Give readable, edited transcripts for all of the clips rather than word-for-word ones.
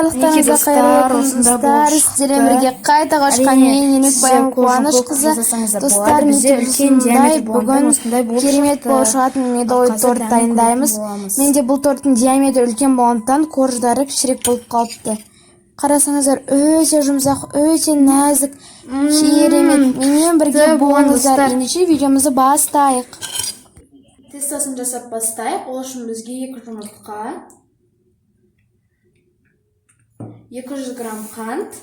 Барлықтарыңызға қайырлы күн достар. Сіздермен бірге қайта қошқан мен Енек Баян Қуанышқызы. Достар, менде бүгін керемет болып шығатын медовый торт дайындаймыз. Менде бұл торттың диаметрі үлкен болғандықтан қорждары кішірек болып қалыпты. Қарасаңыздар, өте жұмсақ, өте нәзік, керемет. Менімен бірге болыңыздар. Ендеше видеомызды бастайық. Тестасын жасап бастайық. Ол үшін бізге 2 жұмыртқа, 200 грамм қант,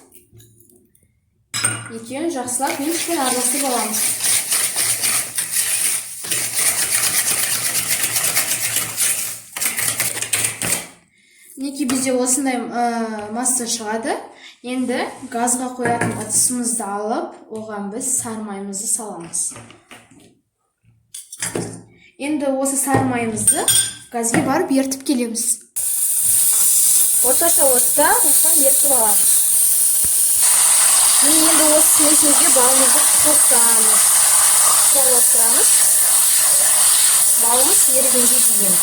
екеуін жақсылап венчикпен араласып аламыз. Мінекей бізде осындай масса шығады. Енді газға қоятын ыдысымызды алып, оған біз сары майымызды саламыз. Енді осы сары майымызды газге барып ертіп келеміз. Орташа отта осыдан ертіп аламыз. Енді осы смесімізге балымызды қосамыз. Араластырамыз. Балымыз ерігенге дейін.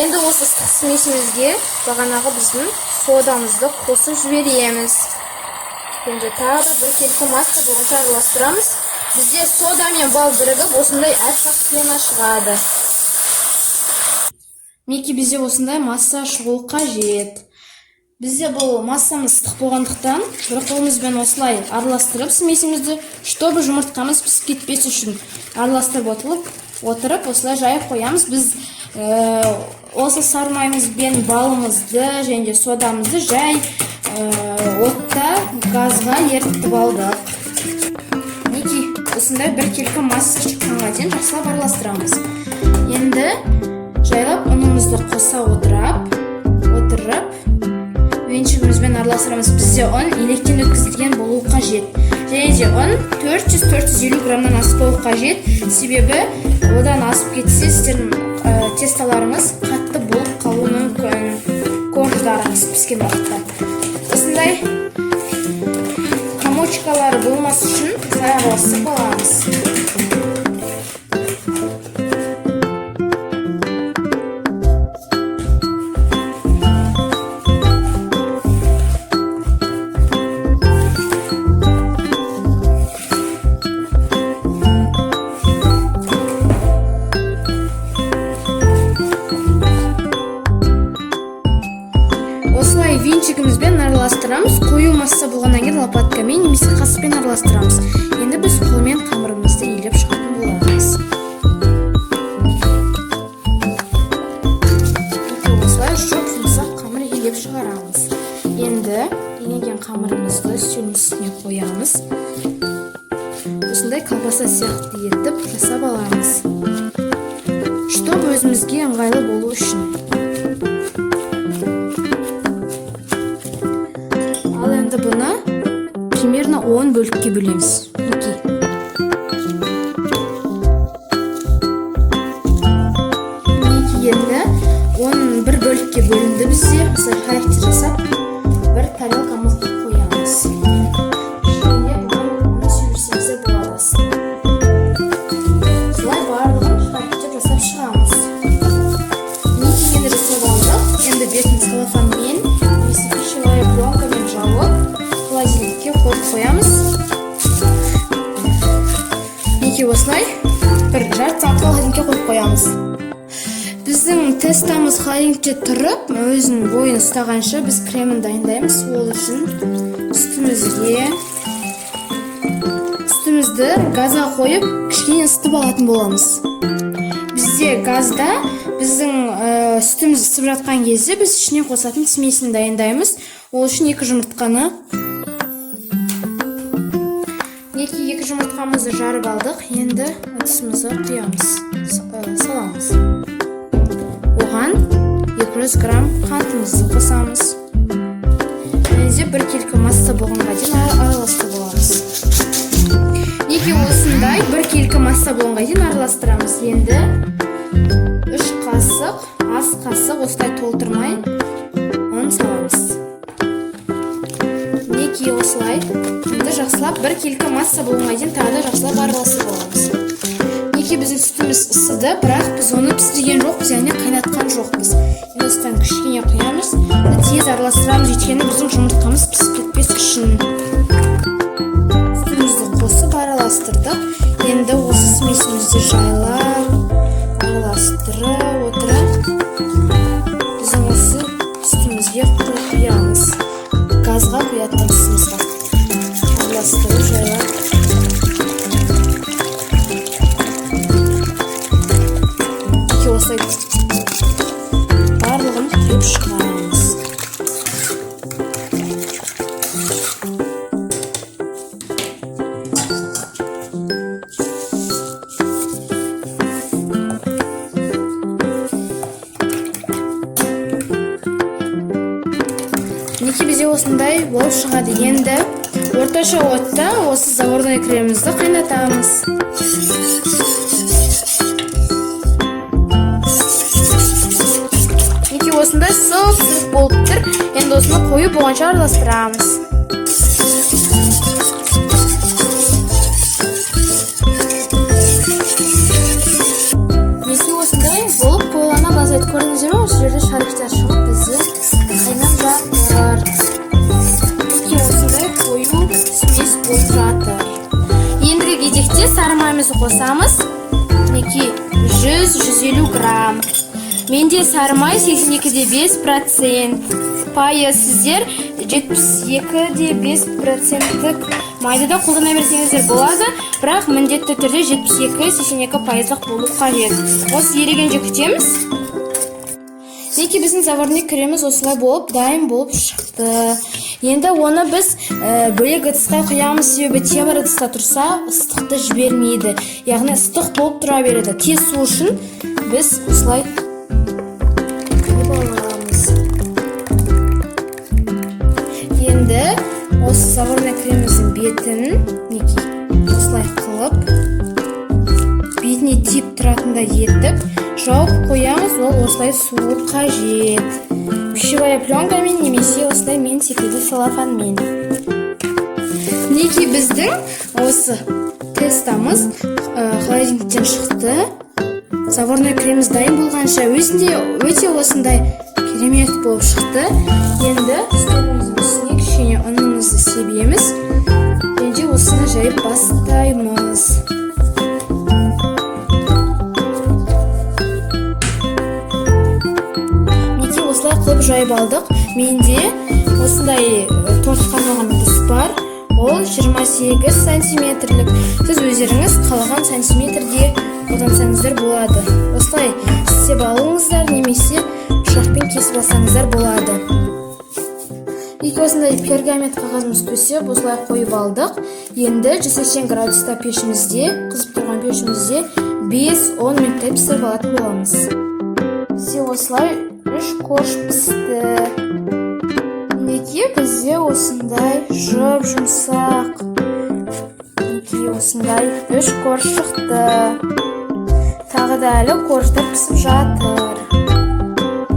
Енді осы смесімізге бағанағы біздің содамызды қосып жібереміз. Енді тағы да бір келкі масса бойынша араластырамыз. Бізде сода мен бал бірігіп осындай аппақ пена шығады. Мінекей бізде осындай масса шығу қажет. Бізде бұл массамыз ыстық болғандықтан бір қолымызбен осылай араластырып смесімізді, чтобы жұмыртқамыз пісіп кетпес үшін араластырып отырып осылай жайып қоямыз. Біз осы сары майымызбен балымызды және содамызды жай отта газға ертіп алдық. Мінекей осындай бір келкі масса шыққанға дейін жақсылап араластырамыз. Енді жайлап ұнымызды қоса отырып, венчигімізбен араластырамыз. Бізде ұн електен өткізілген болуы қажет. Және де ұн 400-450 граммнан аспауы қажет. Себебі одан асып кетсе, сіздердің тесталарыңыз қатты болып қалуы мүмкін. Корждарыңыз піскен уақытта. Осындай комочкалары болмас үшін сай араластырып аламыз. Осылай венчигімізбен араластырамыз. Қою масса болғаннан кейін лопаткамен немесе қаспен араластырамыз. Енді біз қолмен қамырымызды илеп шығатын боламыз. Осылай жоқ жұмсақ қамыр илеп шығарамыз. Енді илеген қамырымызды үстелдің үстіне қоямыз. Осындай колбаса сияқты етіп жасап аламыз. Чтобы өзімізге ыңғайлы болу үшін. Ал енді бұны примерно 10 бөлікке бөлеміз. Енді 11 бөлікке бөлінді бізде. Осылай характер жасап, бір тарелкамызды қоямыз. Және бұны сөйлесеміз де болады. Осылай барлығын характер жасап шығамыз. Енді жасап алдық. Енді бетін целлофанмен немесе пищевая пленкамен жауып, холодильникке қойып қоямыз. Осылай бір жарты сағат холодильникке қойып қоямыз. Біздің тестамыз холодильникте тұрып, өзінің бойын ұстағанша біз кремін дайындаймыз. Ол үшін үстімізді газға қойып, кішкене ысытып алатын боламыз. Бізде газда біздің үстіміз ысып жатқан кезде біз ішіне қосатын смесін дайындаймыз. Ол үшін 2 жұмыртқаны, 2 жұмыртқамызды жарып алдық. Енді ыдысымызға құямыз, саламыз. Оған 200 грамм қантымызды қосамыз. Және бір келкі масса болғанға дейін араластырып аламыз. Осындай бір келкі масса болғанға дейін араластырамыз. Енді 3 қасық, ас қасық осылай толтырмай ұн саламыз. Осылай енді жақсылап бір келкі масса болғанға дейін тағы да жақсылап араластырып аламыз. біздің сүтіміз ысыды, бірақ біз оны пісірген жоқпыз, яғни қайнатқан жоқпыз. Енді осыдан кішкене құямыз, тез араластырамыз, өйткені біздің жұмыртқамыз пісіп кетпес үшін. Сүтімізді қосып араластырдық. Енді осы смесімізді жайлап араластырып отырып, біздің осы сүтімізге құямыз. Газға құятын сүтімізге араластырып жайлап. Осылай барлығын құйып шығарамыз. Мінекей бізде осындай болып шығады. Енді орташа отта осы заварной кремімізді қайнатамыз. Осындай сұп-сұп болып тұр. Енді осыны қойып болғанша араластырамыз. Несі осындай болып қойылана бастайды. Көрдіңіздер ме? Осы жерде шарықтар шығып бізді қайнап жатыр. Осындай қою смес болып жатыр. Ендігі кезекте сары майымызды қосамыз. 100-150 грамм. Менде сары май 82,5%. Пайыз сіздер 72,5% майды да қолдана берсеңіздер болады, бірақ міндетті түрде 72-82% болу қажет. Осы ерегенше күтеміз. Мінекей біздің заварной креміміз осылай болып, дайын болып шықты. Енді оны біз бөлек ыдысқа құямыз, себебі темір ыдыста тұрса ыстықты жібермейді. Яғни ыстық болып тұра береді. Тез су үшін біз осылай осы заварной креміміздің бетін осылай қылып, бетіне тиіп тұратындай етіп жауып қоямыз. Ол осылай суы қажет. Пищевая пленкамен немесе осылай мен секілді целлофанмен. Мінекей біздің осы тестамыз холодильниктен шықты. Заварной креміміз дайын болғанша өзінде өте осындай керемет болып шықты. Енді столымыздың үстіне кішкене ұнымызды себеміз. Енді осыны жайып бастаймыз. Мінекей осылай қылып жайып алдық. Менде осындай тортқа арналған ыдыс бар. Ол 28 сантиметрлік. Сіз өздеріңіз қалаған сантиметрде қолдансаңыздар болады. Осылай істеп алыңыздар, немесе пышақпен кесіп алсаңыздар болады. Осындай пергамент қағазымыз көсеп осылай қойып алдық. Енді 180 градуста пешімізде, қызып тұрған пешімізде 5-10 минуттай пісіріп алатын боламыз. Бізде осылай 3 корж пісті. Мінекей бізде осындай жұп-жұмсақ. Мінекей осындай 3 корж шықты. Тағы да әлі корждар пісіп жатыр.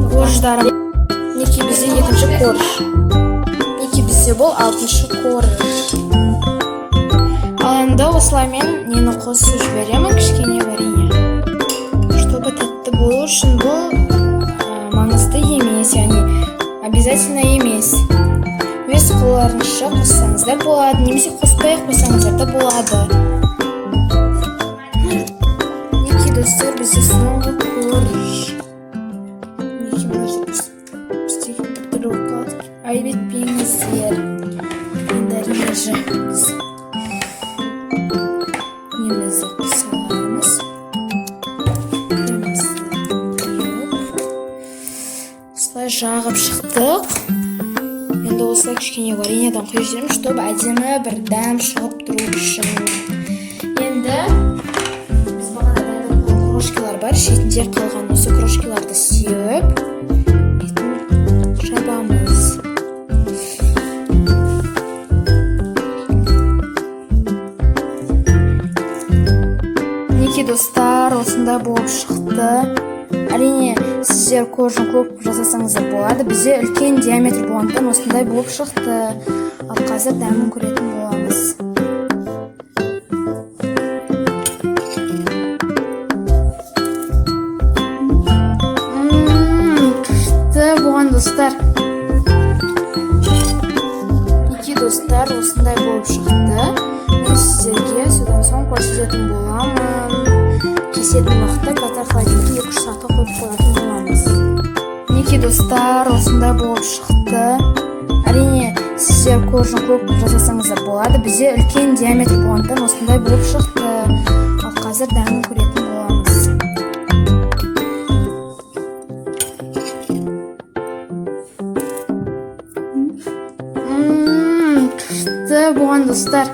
Корждарым. Мінекей бізде екінші корж. Бізде бұл 6-шы корж. Ал енді осылай мен нені қосып жіберемін, кішкене варенье. Чтобы тәтті болу үшін бұл маңызды емес, яғни обязательно емес. Өз қолдарыңызша қоссаңыздар болады, немесе қоспай қойсаңыздар да болады. Мінекей достар, бізде соңғы корж. Айып етпеңіздер. Енді әрине немізді қосамыз. Осылай жағып шықтық. Енді осылай кішкене вареньеден құйып жіберемін, чтобы әдемі бір дәм шығып тұру үшін. Енді біз бағана дайындап қойған крошкалар бар, шетінде қалған осы крошкаларды сеуіп жабамыз. Достар, осындай болып шықты. Әрине, сіздер коржын көп жасасаңыздар болады. Бізде үлкен диаметр болғандықтан осындай болып шықты. Ал қазір дәмін көретін боламыз. достар. Мінекей достар, осындай болып шықты. Мен сіздерге содан соң көрсететін боламын. Кесетін уақытта қазір холодильникке 2-3 сағатқа қойып қоятын боламыз. Мінекей достар, осындай болып шықты. Әрине, сіздер көзін көп жасасаңыздар болады. Бізде үлкен диаметр болғандықтан осындай болып шықты. Ал қазір дәмін көретін боламыз. Күшті болған достар.